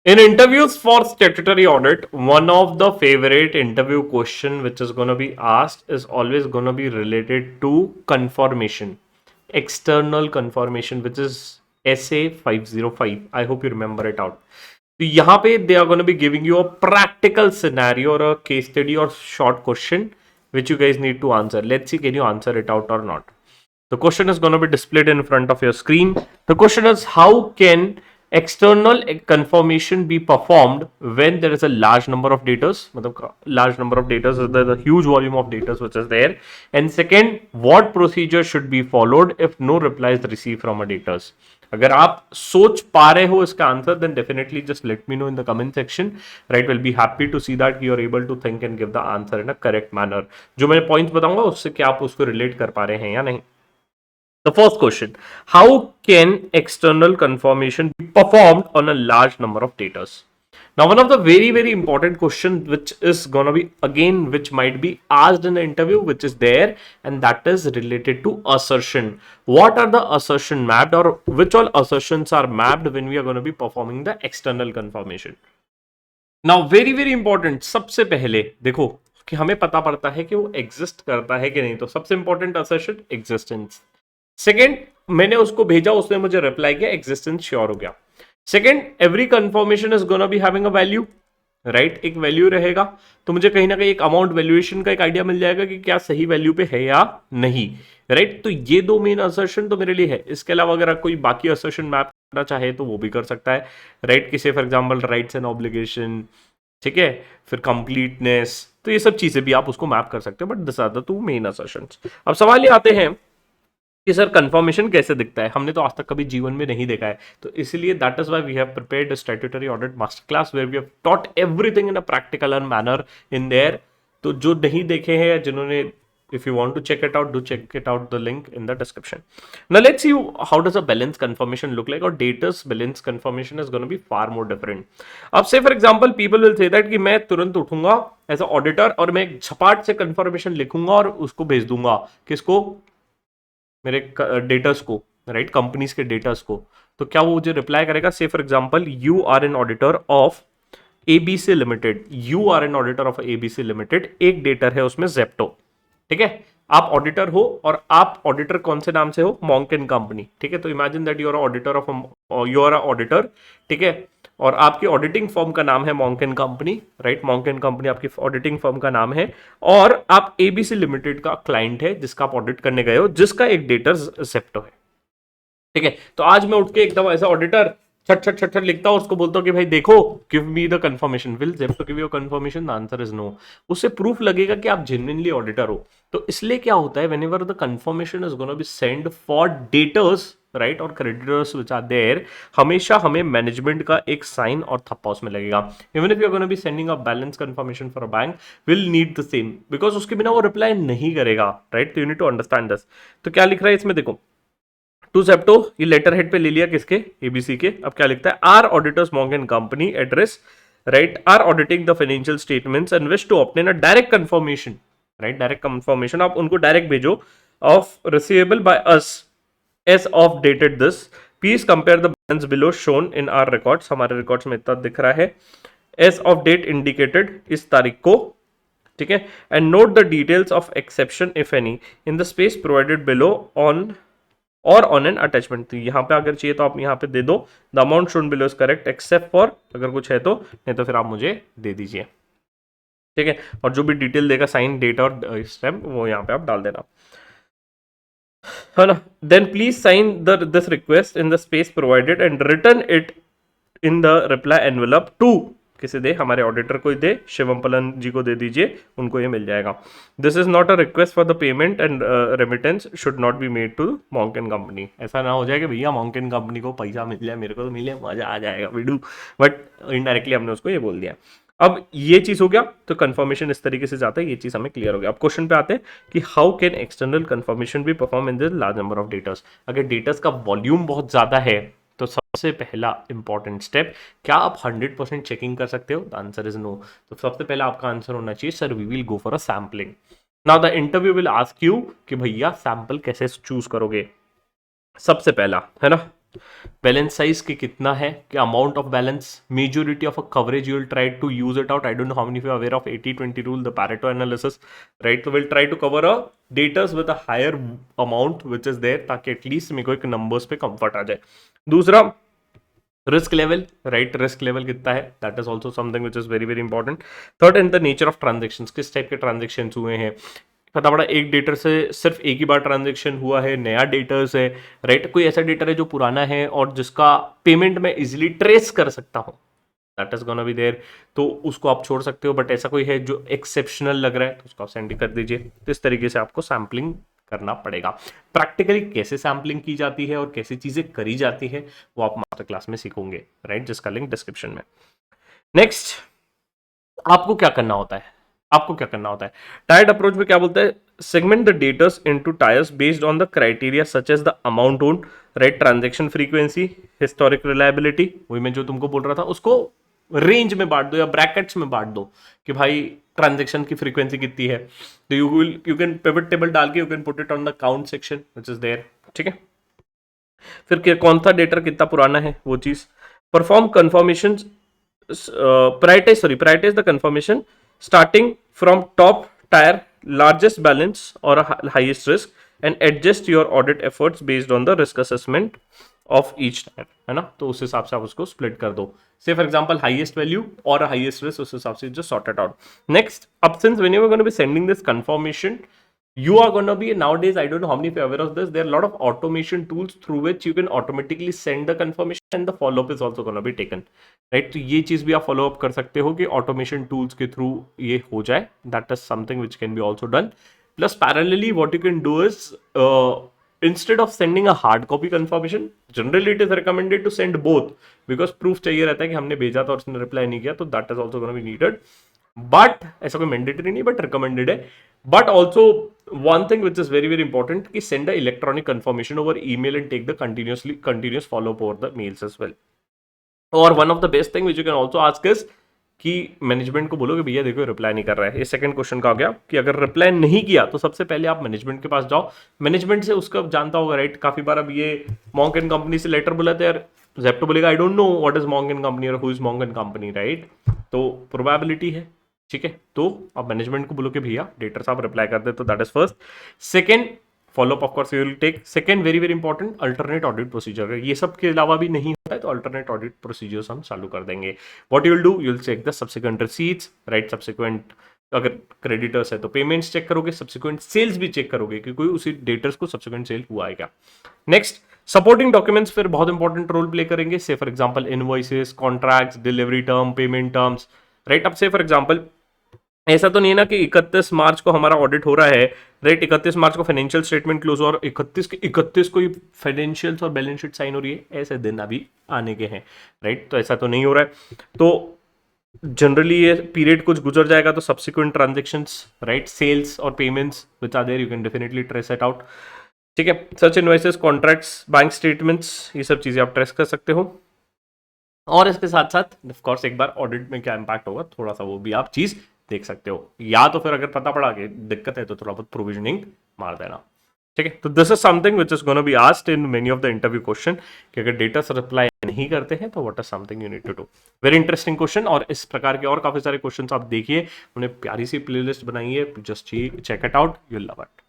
In interviews for statutory audit, one of the favorite interview question which is going to be asked is always going to be related to confirmation, external confirmation, which is SA 505. I hope you remember it out. So यहाँ पे they are going to be giving you a practical scenario or a case study or short question which you guys need to answer. Let's see, can you answer it out or not? The question is going to be displayed in front of your screen. The question is, how can external confirmation be performed when there is a large number of data? Large number of data is the huge volume of data which is there. And second, what procedure should be followed if no reply is received from a data? अगर आप सोच पा रहे हो इसका answer, then definitely just let me know in the comment section. Right, we'll be happy to see that you are able to think and give the answer in a correct manner. जो मैं points बताऊंगा उससे क्या आप उसको relate कर पा रहे हैं या नहीं. The first question, how can external confirmation be performed on a large number of data? Now, one of the very important question which is gonna be again, which might be asked in the interview, which is there, and that is related to assertion. What are the assertion mapped, or which all assertions are mapped when we are going to be performing the external confirmation? Now, very important, सबसे पहले देखो कि हमें पता पड़ता है कि वो एग्जिस्ट करता है कि नहीं. तो सबसे इंपॉर्टेंट असर्शन एग्जिस्टेंस. सेकेंड, मैंने उसको भेजा, उसने मुझे रिप्लाई किया, एग्जिस्टेंस श्योर हो गया. Second, every confirmation is gonna be having a value, right, एक वैल्यू रहेगा. तो मुझे कहीं ना कहीं एक अमाउंट वैल्यूएशन का एक आइडिया मिल जाएगा कि क्या सही वैल्यू पे है या नहीं, राइट. तो ये दो मेन असर्शन तो मेरे लिए है. इसके अलावा अगर कोई बाकी असर्शन मैप करना चाहे तो वो भी कर सकता है, राइट. किसी for example rights and obligation, ठीक है, फिर कंप्लीटनेस, तो ये सब चीजें भी आप उसको मैप कर सकते हो. But this are the two main assertions. अब सवाल ये आते हैं कि सर कंफर्मेशन कैसे दिखता है. हमने तो आज तक कभी जीवन में नहीं देखा है, तो इसलिए that is why we have prepared a statutory audit master class where we have taught everything in a practical manner in there. तो जो नहीं देखे हैं या जिन्होंने, if you want to check it out, do check it out, the link in the description. Now let's see how does a balance confirmation look like, or data's balance confirmation is going to be far more different. अब say for example people will say that कि मैं तुरंत उठूंगा as a auditor और मैं झपाट से confirmation लिखूंगा और उसको भेज दूंगा किसको, मेरे डेटर्स को, राइट, कंपनीज के डेटर्स को. तो क्या वो मुझे रिप्लाई करेगा? से for example you are an auditor of ABC limited, you are an auditor of ABC limited, एक डेटर है उसमें जेप्टो, ठीक है. आप ऑडिटर हो और आप ऑडिटर कौन से नाम से हो? मॉन्क एंड कंपनी, ठीक है. तो imagine that you are auditor of, you are auditor, ठीक है, और आपकी ऑडिटिंग फर्म का नाम है Monk and company, right. Monk and company आपकी ऑडिटिंग फर्म का नाम है, और आप एबीसी लिमिटेड का क्लाइंट है जिसका आप ऑडिट करने गए हो, जिसका एक डेटर जेप्टो है, ठीक है. तो आज मैं उठ के एकदम ऐसा ऑडिटर छट छट छट छट लिखता हूं, उसको बोलता हूं कि भाई देखो, give me the confirmation. Will Zepto give you confirmation? The answer is no. उससे प्रूफ लगेगा कि आप जेन्युइनली ऑडिटर हो. तो इसलिए क्या होता है, whenever the confirmation is gonna be send for debtors, right, और क्रेडिटर्स व्हिच आर देयर, हमेशा हमें मैनेजमेंट का एक साइन और थप्पा उसमें लगेगा. Even if you are gonna be sending a balance confirmation for a bank, will need the same, because उसके बिना वो रिप्लाई नहीं करेगा, राइट. तो you need to understand this. तो क्या लिख रहा है इसमें, देखो, टू जेप्टो, ये लेटर हेड पे ले लिया किसके? एबीसी के. अब क्या लिखता है? Our auditors Monk and company address, right, our auditing the financial statements and wish to obtain a direct confirmation, right, direct confirmation आप उनको डायरेक्ट भेजो, of receivable by us as of dated this. Please compare the balance below shown in our records, हमारे records में इतना दिख रहा है, as of date indicated, इस तारीख को, ठीक है, and note the details of exception if any in the space provided below on और ऑन एन अटैचमेंट. तो यहाँ पे अगर चाहिए तो आप यहाँ पे दे दो. The amount shown below is correct except for, अगर कुछ है तो, नहीं तो फिर आप मुझे दे दीजिए, ठीक है. और जो भी डिटेल देगा, साइन, डेट और स्टैम्प, वो यहाँ पे आप डाल देना, है ना. Then please sign this request in the space provided and return it in the reply envelope to, किसे दे? हमारे ऑडिटर को ही दे, शिवम पलन जी को दे दीजिए, उनको ये मिल जाएगा. This is not a request for the payment and remittance should not be made to Monk and company. ऐसा ना हो जाए कि भैया मॉन्क एंड कंपनी को पैसा मिल जाए, मेरे को तो मिले, मजा आ जाएगा वीडू, बट इनडायरेक्टली हमने उसको ये बोल दिया. अब ये चीज हो गया, तो कंफर्मेशन इस तरीके से जाता है, ये चीज हमें क्लियर हो गया. अब क्वेश्चन पे आते हैं कि हाउ कैन एक्सटर्नल कंफर्मेशन भी perform in the large number of datas. अगर डेटास का वॉल्यूम बहुत ज्यादा है, तो सबसे पहला इंपॉर्टेंट स्टेप, क्या आप 100% चेकिंग कर सकते हो? The answer is no. तो सबसे पहला आपका आंसर होना चाहिए, sir we will go for a sampling. Now the interview will ask you कि भैया सैंपल कैसे चूज करोगे. सबसे पहला, है ना, बैलेंस साइज के कितना है, कि amount of balance, majority of a coverage you will try to use it out. I don't know how many of you are aware of 80-20 rule, the Pareto analysis, right. तो will try to cover a datas with a higher amount which is there, ताकि at least मेरे को एक numbers पे comfort आ जाए. दूसरा, risk level, right. Risk level कितना है, that is also something which is very very important. Third, in the nature of transaction, किस टाइप के ट्रांजेक्शन हुए हैं. पता पड़ा एक डेटर से सिर्फ एक ही बार ट्रांजेक्शन हुआ है, नया डेटर्स है, राइट. कोई ऐसा डेटर है जो पुराना है और जिसका पेमेंट मैं इजिली ट्रेस कर सकता हूं, that is gonna be there, तो उसको आप छोड़ सकते हो. बट ऐसा कोई है जो एक्सेप्शनल लग रहा है तो उसको आप सेंड कर दीजिए. तो इस तरीके से आपको सैम्पलिंग करना पड़ेगा. प्रैक्टिकली कैसे सैम्पलिंग की जाती है और कैसी चीजें करी जाती है वो आप मास्टर क्लास में सीखोगे, राइट, जिसका लिंक डिस्क्रिप्शन में. नेक्स्ट, आपको क्या करना होता है, आपको क्या करना होता है. टायर्ड अप्रोच में क्या बोलता है, segment the debtors into tiers based on the criteria such as the amount own, right, transaction frequency, historic reliability, वही मैं जो तुमको बोल रहा था, उसको रेंज में बांट दो या ब्रैकेट्स में बांट दो कि भाई ट्रांजैक्शन की फ्रीक्वेंसी कितनी है. तो यू कैन पिवट टेबल डाल के you can put it on the count section which is there. ठीक है. फिर कौन सा डेटा कितना पुराना है वो चीज. Perform confirmation, prioritize the confirmation starting from top tier, largest balance or highest risk, and adjust your audit efforts based on the risk assessment of each tier, है ना. तो उस हिसाब से आप उसको स्प्लिट कर दो. से फॉर एग्जांपल हाईएस्ट वैल्यू और हाईएस्ट रिस्क, उस हिसाब से just sort it out. Next, अब since whenever you're going to be sending this confirmation, you are going to be, nowadays I don't know how many of you are aware of this, there are a lot of automation tools through which you can automatically send the confirmation and the follow up is also going to be taken, right. तो ये चीज भी आप follow up कर सकते हो कि automation tools के थ्रू ये हो जाए. That is something which can be also done. Plus parallelly what you can do is, instead of sending a hard copy confirmation, generally it is recommended to send both, because proof चाहिए रहता है कि हमने भेजा था और उसने reply नहीं किया, तो that is also going to be needed. But ऐसा कोई मैंडेटरी नहीं, बट रिकमेंडेड है. But also one thing which is very very important, कि send a electronic confirmation over email and take the continuous follow up over the mails as well. और one of the best thing which you can also ask is कि management को बोलो कि भैया देखो reply नहीं कर रहा है. ये सेकंड क्वेश्चन का आ गया कि अगर रिप्लाई नहीं किया तो सबसे पहले आप मैनेजमेंट के पास जाओ. मैनेजमेंट से उसका जानता होगा, राइट. काफी बार अब ये मॉन्क एंड कंपनी से लेटर बोला था यार, जेप्टो बोलेगा I don't know what is Monk and company और who is Monk and company, right. तो प्रोबेबिलिटी है. ठीक है. तो आप मैनेजमेंट को बोलो कि भैया डेटर साहब रिप्लाई कर दे, तो that is first. Second, follow up of course you will take. Second, very very important, alternate audit procedure. ये सब के अलावा भी नहीं होता है तो अल्टरनेट ऑडिट प्रोसीजर्स हम चालू कर देंगे. What you will do, you will check the subsequent receipts, right. Subsequent अगर क्रेडिटर्स है तो पेमेंट्स चेक करोगे, सब्सिक्वेंट सेल्स भी चेक करोगे कि कोई उसी डेटर्स को सब्सिक्वेंट सेल हुआ है क्या. नेक्स्ट, सपोर्टिंग डॉक्यूमेंट्स फिर बहुत इंपॉर्टेंट रोल प्ले करेंगे. से for example invoices, contracts, delivery term, payment terms, right. अब से फॉर एग्जांपल ऐसा तो नहीं है ना कि 31 मार्च को हमारा ऑडिट हो रहा है, राइट. 31 मार्च को फाइनेंशियल स्टेटमेंट क्लोज और 31 को ही फाइनेंशियल्स और बैलेंस शीट साइन हो रही है, ऐसे दिन अभी आने के हैं, राइट. तो ऐसा तो नहीं हो रहा है. तो जनरली ये पीरियड कुछ गुजर जाएगा तो सब्सिक्वेंट ट्रांजेक्शंस, राइट, सेल्स और payments which are there, you can definitely trace it out. ठीक है. Such invoices, contracts, bank statements, ये सब चीजें आप ट्रेस कर सकते हो. और इसके साथ साथ ऑफ कोर्स एक बार ऑडिट में क्या इंपैक्ट होगा थोड़ा सा वो भी आप चीज देख सकते हो. या तो फिर अगर पता पड़ा कि दिक्कत है तो थोड़ा बहुत प्रोविजनिंग मार देना. ठीक है. तो this is something which is gonna be asked in many of the interview question कि अगर डेटा से रिप्लाई नहीं करते हैं तो what is something you need to do. Very interesting question. और इस प्रकार के और काफी सारे क्वेश्चन आप देखिए, उन्हें प्यारी सी प्लेलिस्ट बनाई है, just check it out, you will love it.